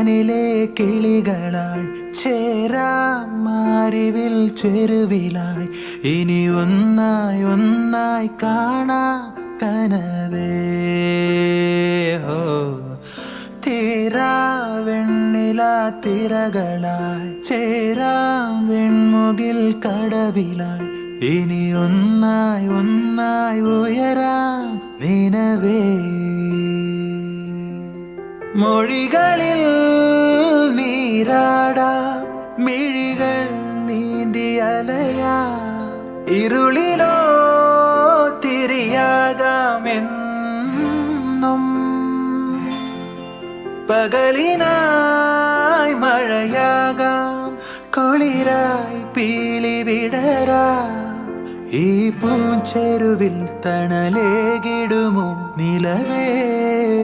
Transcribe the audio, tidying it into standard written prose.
വാനിലെ കിളികളായി ചേരാം മാരിവിൽ ചെരുവിലായി ഇനി ഒന്നായി ഒന്നായി കാണാം കനവേ ഹോ തീരാ വെണ്ണില തിരകളായി ചേരാം വെൺമുകിൽ കടവിലായി ഇനി ഒന്നായി ഒന്നായി ഉയരാം നിനവേ മൊഴികളിൽ നീരാടാം മിഴികൾ നീന്തി അലയാ ഇരുളിലോ തിരിയാകാമെന്നും പകലിനായി മഴയാകാം കുളിരായി പീലി വിടരാ ഈ പൂച്ചെരുവിൽ തണലേകിടുമോ നിലവേ.